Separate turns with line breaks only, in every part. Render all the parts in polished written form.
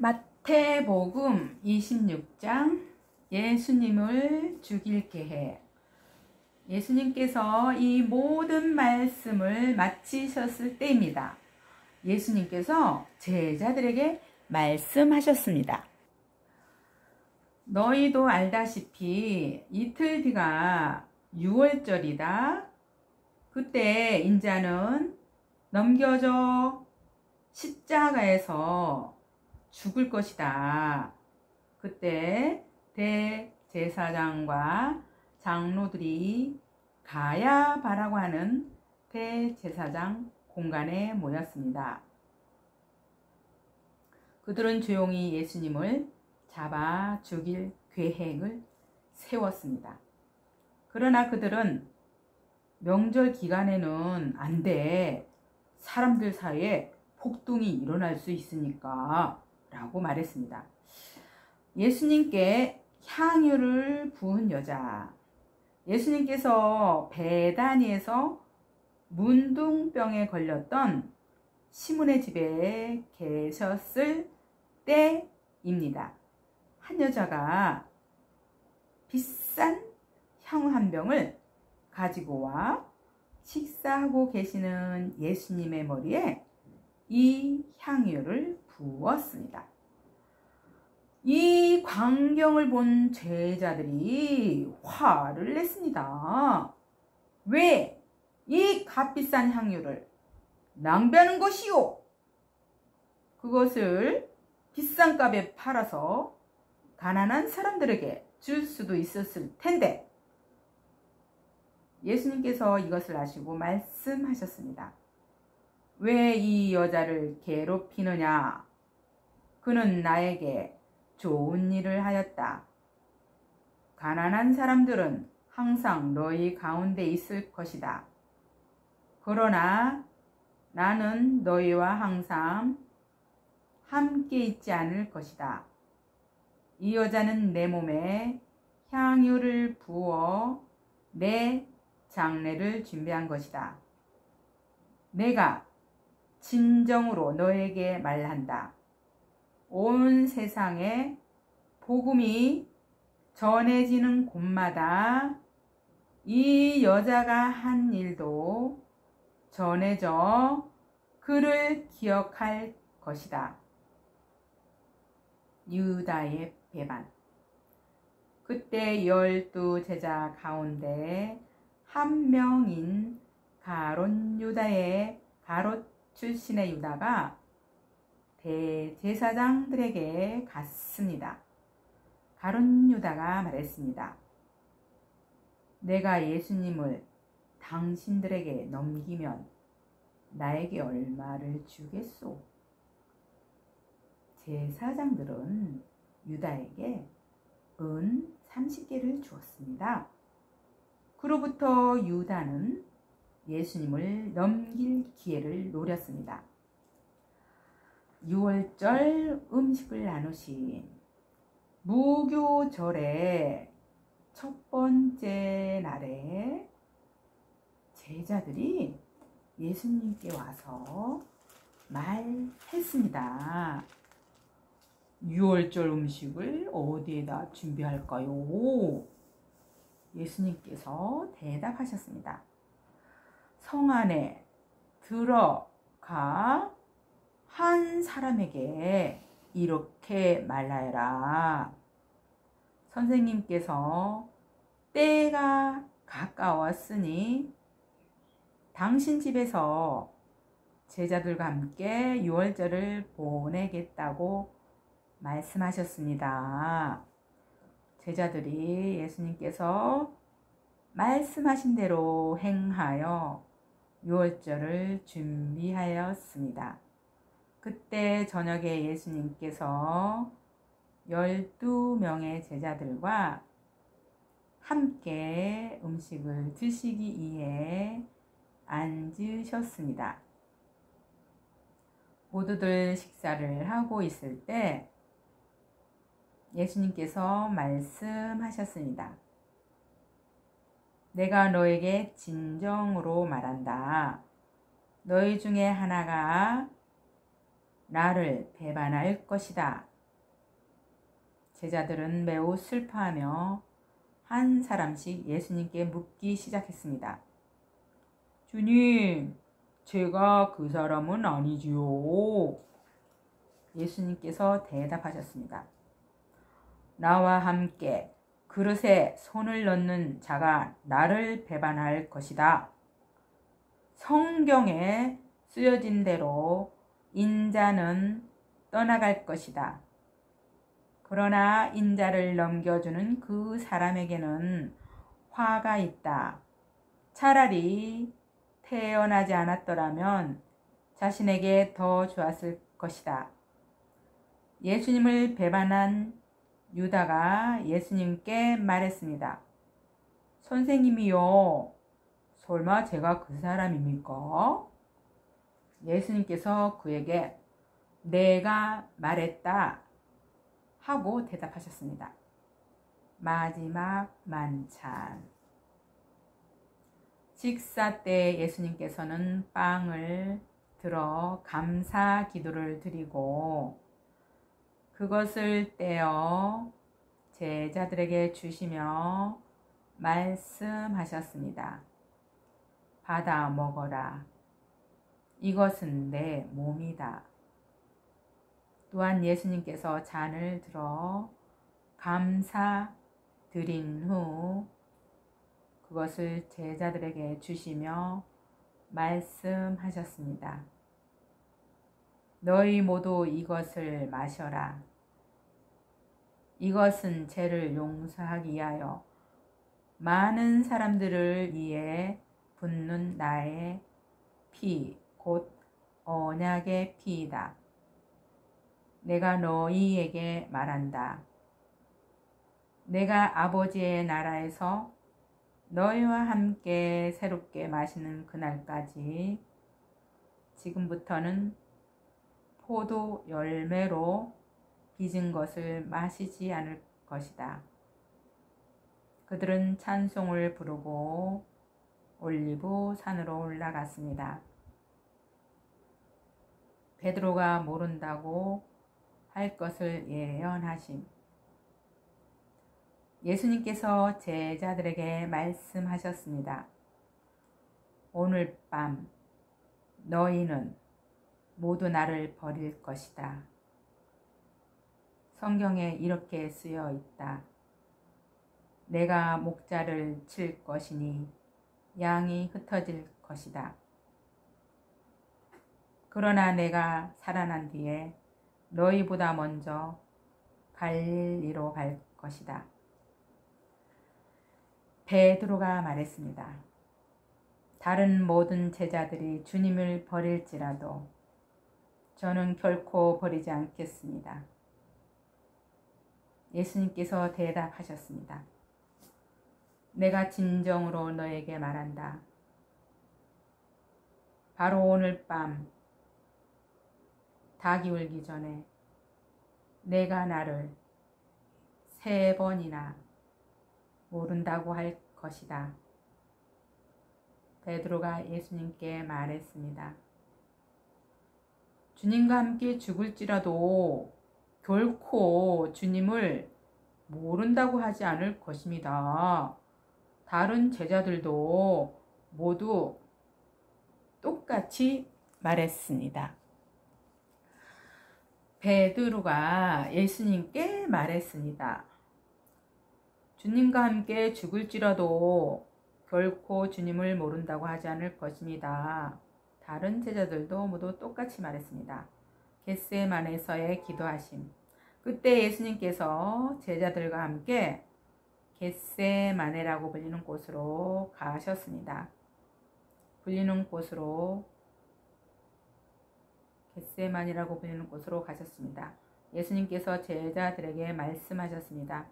마태복음 26장 예수님을 죽일 계획. 예수님께서 이 모든 말씀을 마치셨을 때입니다. 예수님께서 제자들에게 말씀하셨습니다. 너희도 알다시피 이틀 뒤가 유월절이다. 그때 인자는 넘겨져 십자가에서 죽을 것이다. 그때 대제사장과 장로들이 가야바라고 하는 대제사장 공간에 모였습니다. 그들은 조용히 예수님을 잡아 죽일 계획을 세웠습니다. 그러나 그들은 명절 기간에는 안 돼. 사람들 사이에 폭동이 일어날 수 있으니까 라고 말했습니다. 예수님께 향유를 부은 여자. 예수님께서 베다니에서 문둥병에 걸렸던 시몬의 집에 계셨을 때입니다. 한 여자가 비싼 향유 한 병을 가지고 와 식사하고 계시는 예수님의 머리에 이 향유를 부었습니다. 이 광경을 본 제자들이 화를 냈습니다. 왜 이 값비싼 향유를 낭비하는 것이요? 그것을 비싼 값에 팔아서 가난한 사람들에게 줄 수도 있었을 텐데. 예수님께서 이것을 아시고 말씀하셨습니다. 왜 이 여자를 괴롭히느냐? 그는 나에게 좋은 일을 하였다. 가난한 사람들은 항상 너희 가운데 있을 것이다. 그러나 나는 너희와 항상 함께 있지 않을 것이다. 이 여자는 내 몸에 향유를 부어 내 장례를 준비한 것이다. 내가 진정으로 너에게 말한다. 온 세상에 복음이 전해지는 곳마다 이 여자가 한 일도 전해져 그를 기억할 것이다. 유다의 배반. 그때 12 제자 가운데 한 명인 가롯 유다의 가롯 출신의 유다가 대제사장들에게 갔습니다. 가롯 유다가 말했습니다. 내가 예수님을 당신들에게 넘기면 나에게 얼마를 주겠소? 제사장들은 유다에게 은 30개를 주었습니다. 그로부터 유다는 예수님을 넘길 기회를 노렸습니다. 유월절 음식을 나누신 무교절의 첫 번째 날에 제자들이 예수님께 와서 말했습니다. 유월절 음식을 어디에다 준비할까요? 예수님께서 대답하셨습니다. 성 안에 들어가 한 사람에게 이렇게 말하여라. 선생님께서 때가 가까웠으니 당신 집에서 제자들과 함께 유월절을 보내겠다고 말씀하셨습니다. 제자들이 예수님께서 말씀하신 대로 행하여 유월절을 준비하였습니다. 그때 저녁에 예수님께서 12명의 제자들과 함께 음식을 드시기 위해 앉으셨습니다. 모두들 식사를 하고 있을 때 예수님께서 말씀하셨습니다. 내가 너에게 진정으로 말한다. 너희 중에 하나가 나를 배반할 것이다. 제자들은 매우 슬퍼하며 한 사람씩 예수님께 묻기 시작했습니다. 주님, 제가 그 사람은 아니지요. 예수님께서 대답하셨습니다. 나와 함께 그릇에 손을 넣는 자가 나를 배반할 것이다. 성경에 쓰여진 대로 인자는 떠나갈 것이다. 그러나 인자를 넘겨주는 그 사람에게는 화가 있다. 차라리 태어나지 않았더라면 자신에게 더 좋았을 것이다. 예수님을 배반한 유다가 예수님께 말했습니다. 선생님이요, 설마 제가 그 사람입니까? 예수님께서 그에게 내가 말했다 하고 대답하셨습니다. 마지막 만찬. 식사 때 예수님께서는 빵을 들어 감사 기도를 드리고 그것을 떼어 제자들에게 주시며 말씀하셨습니다. 받아 먹어라. 이것은 내 몸이다. 또한 예수님께서 잔을 들어 감사 드린 후 그것을 제자들에게 주시며 말씀하셨습니다. 너희 모두 이것을 마셔라. 이것은 죄를 용서하기 위하여 많은 사람들을 위해 붓는 나의 피, 곧 언약의 피이다. 내가 너희에게 말한다. 내가 아버지의 나라에서 너희와 함께 새롭게 마시는 그날까지 지금부터는 포도 열매로 빚은 것을 마시지 않을 것이다. 그들은 찬송을 부르고 올리브 산으로 올라갔습니다. 베드로가 모른다고 할 것을 예언하심. 예수님께서 제자들에게 말씀하셨습니다. 오늘 밤 너희는 모두 나를 버릴 것이다. 성경에 이렇게 쓰여 있다. 내가 목자를 칠 것이니 양이 흩어질 것이다. 그러나 내가 살아난 뒤에 너희보다 먼저 갈릴리로 갈 것이다. 베드로가 말했습니다. 다른 모든 제자들이 주님을 버릴지라도 저는 결코 버리지 않겠습니다. 예수님께서 대답하셨습니다. 내가 진정으로 너에게 말한다. 바로 오늘 밤 닭이 울기 전에 내가 나를 3번이나 모른다고 할 것이다. 베드로가 예수님께 말했습니다. 주님과 함께 죽을지라도 결코 주님을 모른다고 하지 않을 것입니다. 다른 제자들도 모두 똑같이 말했습니다. 베드로가 예수님께 말했습니다. 주님과 함께 죽을지라도 결코 주님을 모른다고 하지 않을 것입니다. 다른 제자들도 모두 똑같이 말했습니다. 겟세마네에서의 기도하심. 그때 예수님께서 제자들과 함께 겟세마네라고 불리는 곳으로 가셨습니다. 겟세만이라고 불리는 곳으로 가셨습니다. 예수님께서 제자들에게 말씀하셨습니다.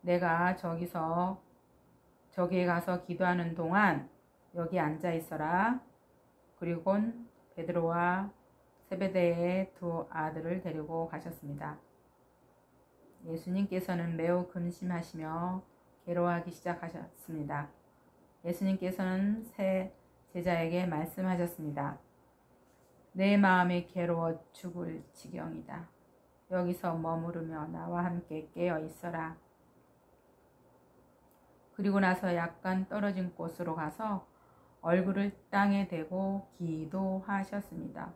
내가 저기에 가서 기도하는 동안 여기 앉아 있어라. 그리고 베드로와 세베대의 2 아들을 데리고 가셨습니다. 예수님께서는 매우 근심하시며 괴로워하기 시작하셨습니다. 예수님께서는 세 제자에게 말씀하셨습니다. 내 마음이 괴로워 죽을 지경이다. 여기서 머무르며 나와 함께 깨어 있어라. 그리고 나서 약간 떨어진 곳으로 가서 얼굴을 땅에 대고 기도하셨습니다.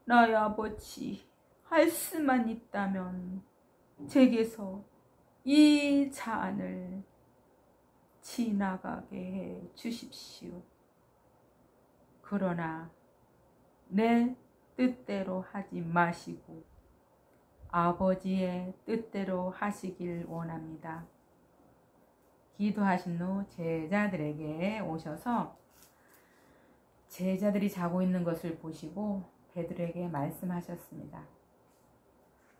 나의 아버지, 할 수만 있다면 제게서 이 잔을 지나가게 해 주십시오. 그러나 내 뜻대로 하지 마시고 아버지의 뜻대로 하시길 원합니다. 기도하신 후 제자들에게 오셔서 제자들이 자고 있는 것을 보시고 베드로에게 말씀하셨습니다.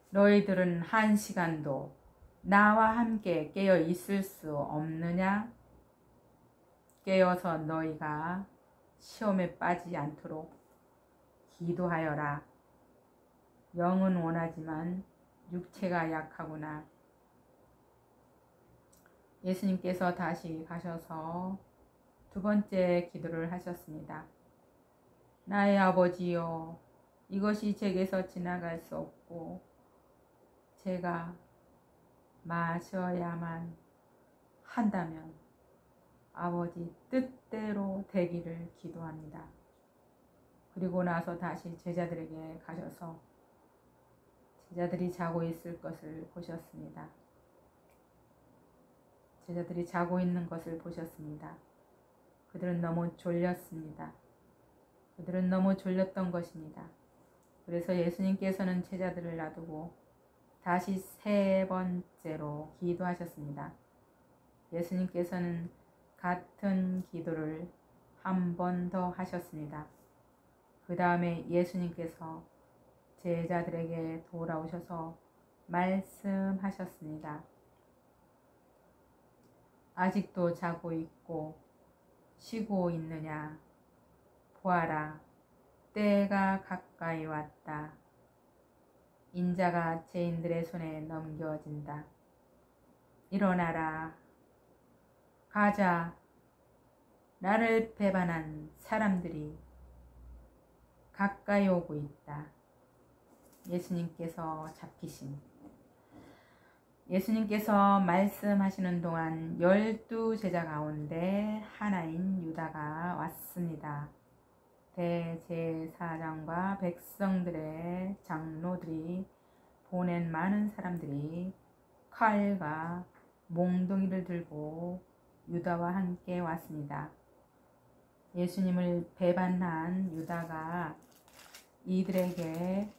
너희들은 1시간도 나와 함께 깨어 있을 수 없느냐? 깨어서 너희가 시험에 빠지지 않도록 기도하여라. 영은 원하지만 육체가 약하구나. 예수님께서 다시 가셔서 두 번째 기도를 하셨습니다. 나의 아버지여, 이것이 제게서 지나갈 수 없고 제가 마셔야만 한다면 아버지 뜻대로 되기를 기도합니다. 그리고 나서 다시 제자들에게 가셔서 제자들이 자고 있을 것을 보셨습니다. 제자들이 자고 있는 것을 보셨습니다. 그들은 너무 졸렸습니다. 그들은 너무 졸렸던 것입니다. 그래서 예수님께서는 제자들을 놔두고 다시 세 번째로 기도하셨습니다. 예수님께서는 같은 기도를 한 번 더 하셨습니다. 그 다음에 예수님께서 제자들에게 돌아오셔서 말씀하셨습니다. 아직도 자고 있고 쉬고 있느냐? 보아라, 때가 가까이 왔다. 인자가 죄인들의 손에 넘겨진다. 일어나라. 가자. 나를 배반한 사람들이 가까이 오고 있다. 예수님께서 잡히신. 예수님께서 말씀하시는 동안 12제자 가운데 하나인 유다가 왔습니다. 대제사장과 백성들의 장로들이 보낸 많은 사람들이 칼과 몽둥이를 들고 유다와 함께 왔습니다. 예수님을 배반한 유다가 이들에게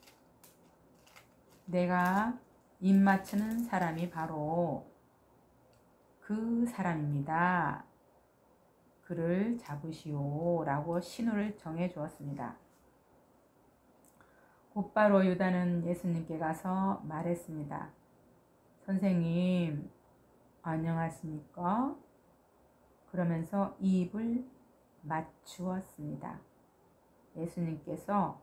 내가 입맞추는 사람이 바로 그 사람입니다. 그를 잡으시오 라고 신호를 정해 주었습니다. 곧바로 유다는 예수님께 가서 말했습니다. 선생님, 안녕하십니까? 그러면서 입을 맞추었습니다. 예수님께서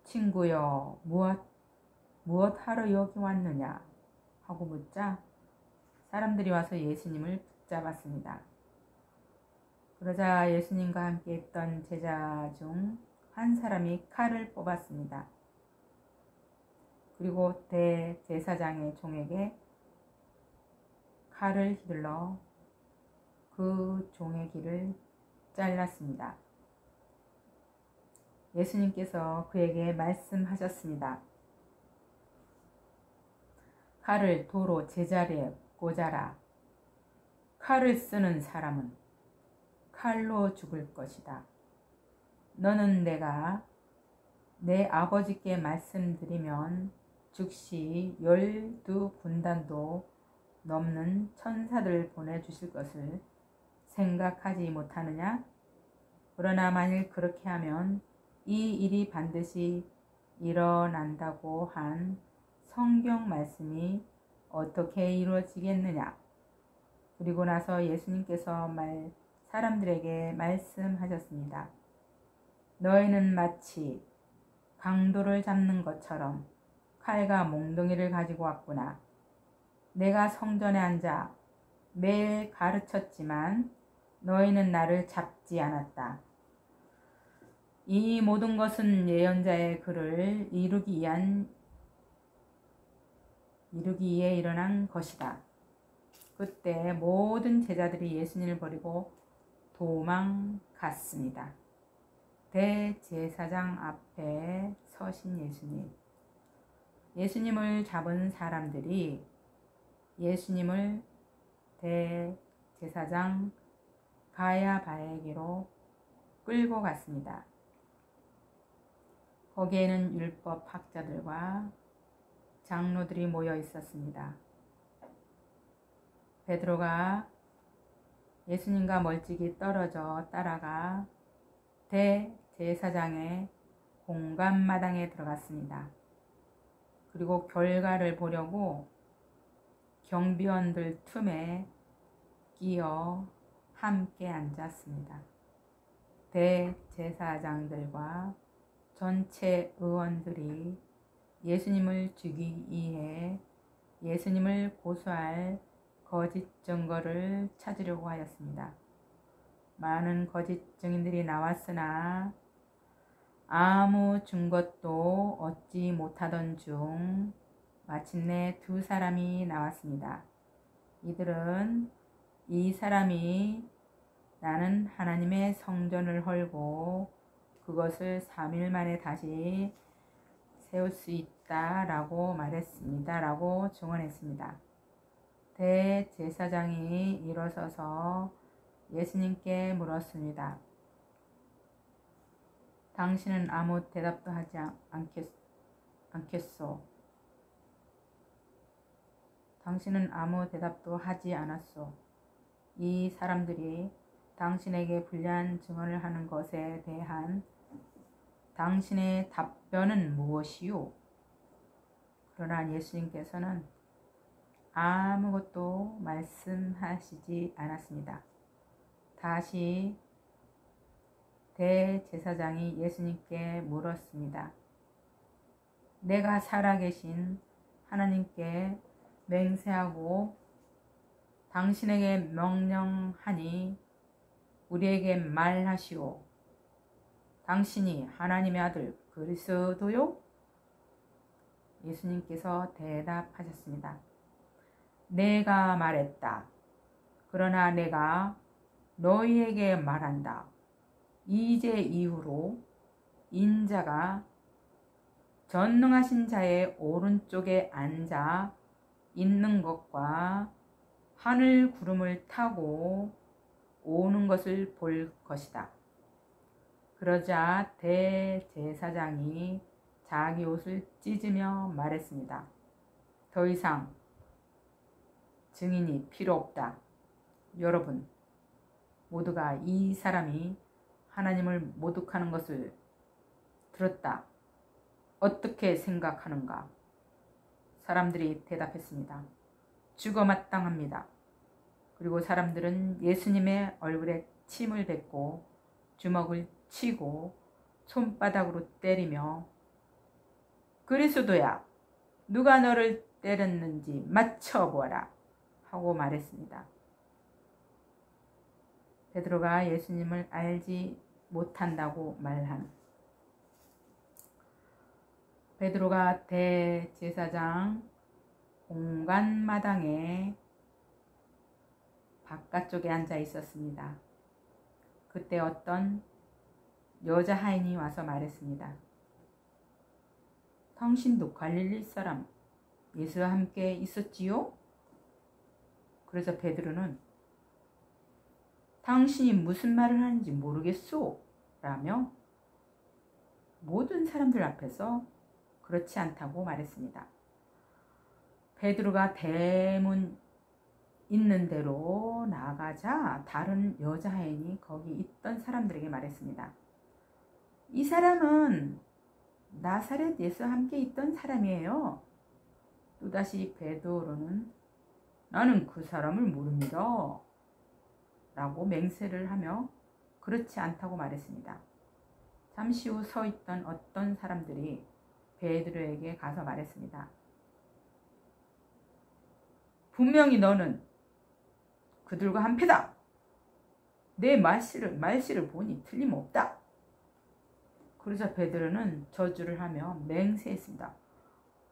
친구여, 무엇 하러 여기 왔느냐? 하고 묻자 사람들이 와서 예수님을 붙잡았습니다. 그러자 예수님과 함께 있던 제자 중 한 사람이 칼을 뽑았습니다. 그리고 대제사장의 종에게 칼을 휘둘러 그 종의 귀를 잘랐습니다. 예수님께서 그에게 말씀하셨습니다. 칼을 도로 제자리에 꽂아라. 칼을 쓰는 사람은 칼로 죽을 것이다. 너는 내가 내 아버지께 말씀드리면 즉시 12군단도 넘는 천사들을 보내주실 것을 생각하지 못하느냐? 그러나 만일 그렇게 하면 이 일이 반드시 일어난다고 한 성경 말씀이 어떻게 이루어지겠느냐? 그리고 나서 예수님께서 사람들에게 말씀하셨습니다. 너희는 마치 강도를 잡는 것처럼 칼과 몽둥이를 가지고 왔구나. 내가 성전에 앉아 매일 가르쳤지만 너희는 나를 잡지 않았다. 이 모든 것은 예언자의 글을 이루기 위한 이루기에 일어난 것이다. 그때 모든 제자들이 예수님을 버리고 도망갔습니다. 대제사장 앞에 서신 예수님. 예수님을 잡은 사람들이 예수님을 대제사장 가야바에게로 끌고 갔습니다. 거기에는 율법 학자들과 장로들이 모여 있었습니다. 베드로가 예수님과 멀찍이 떨어져 따라가 대제사장의 공간마당에 들어갔습니다. 그리고 결과를 보려고 경비원들 틈에 끼어 함께 앉았습니다. 대제사장들과 전체 의원들이 예수님을 죽이기 위해 예수님을 고소할 거짓 증거를 찾으려고 하였습니다. 많은 거짓 증인들이 나왔으나 아무 증거도 얻지 못하던 중 마침내 두 사람이 나왔습니다. 이들은 이 사람이 나는 하나님의 성전을 헐고 그것을 3일 만에 다시 세울 수 있다라고 말했습니다. 라고 증언했습니다. 대제사장이 일어서서 예수님께 물었습니다. 당신은 아무 대답도 하지 않겠소? 당신은 아무 대답도 하지 않았소. 이 사람들이 당신에게 불리한 증언을 하는 것에 대한 당신의 답변은 무엇이요? 그러나 예수님께서는 아무것도 말씀하시지 않았습니다. 다시 대제사장이 예수님께 물었습니다. 내가 살아계신 하나님께 맹세하고 당신에게 명령하니 우리에게 말하시오. 당신이 하나님의 아들 그리스도요? 예수님께서 대답하셨습니다. 내가 말했다. 그러나 내가 너희에게 말한다. 이제 이후로 인자가 전능하신 자의 오른쪽에 앉아 있는 것과 하늘 구름을 타고 오는 것을 볼 것이다. 그러자 대제사장이 자기 옷을 찢으며 말했습니다. 더 이상 증인이 필요 없다. 여러분 모두가 이 사람이 하나님을 모독하는 것을 들었다. 어떻게 생각하는가? 사람들이 대답했습니다. 죽어 마땅합니다. 그리고 사람들은 예수님의 얼굴에 침을 뱉고 주먹을 치고 손바닥으로 때리며 그리스도야, 누가 너를 때렸는지 맞춰보아라 하고 말했습니다. 베드로가 예수님을 알지 못한다고 말한 베드로가 대제사장 공간마당에 바깥쪽에 앉아 있었습니다. 그때 어떤 여자 하인이 와서 말했습니다. 당신도 갈릴리 사람 예수와 함께 있었지요? 그래서 베드로는 당신이 무슨 말을 하는지 모르겠소 라며 모든 사람들 앞에서 그렇지 않다고 말했습니다. 베드로가 대문 있는 대로 나가자 다른 여자 하인이 거기 있던 사람들에게 말했습니다. 이 사람은 나사렛 예수와 함께 있던 사람이에요. 또다시 베드로는 나는 그 사람을 모릅니다 라고 맹세를 하며 그렇지 않다고 말했습니다. 잠시 후 서 있던 어떤 사람들이 베드로에게 가서 말했습니다. 분명히 너는 그들과 한패다. 내 말씨를 보니 틀림없다. 그러자 베드로는 저주를 하며 맹세했습니다.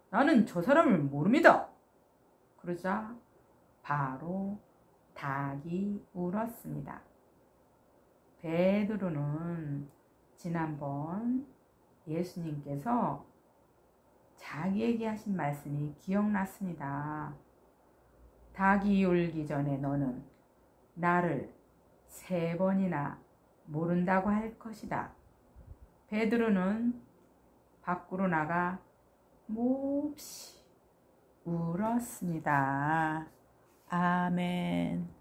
나는 저 사람을 모릅니다. 그러자 바로 닭이 울었습니다. 베드로는 지난번 예수님께서 자기에게 하신 말씀이 기억났습니다. 닭이 울기 전에 너는 나를 3번이나 모른다고 할 것이다. 베드로는 밖으로 나가 몹시 울었습니다. 아멘.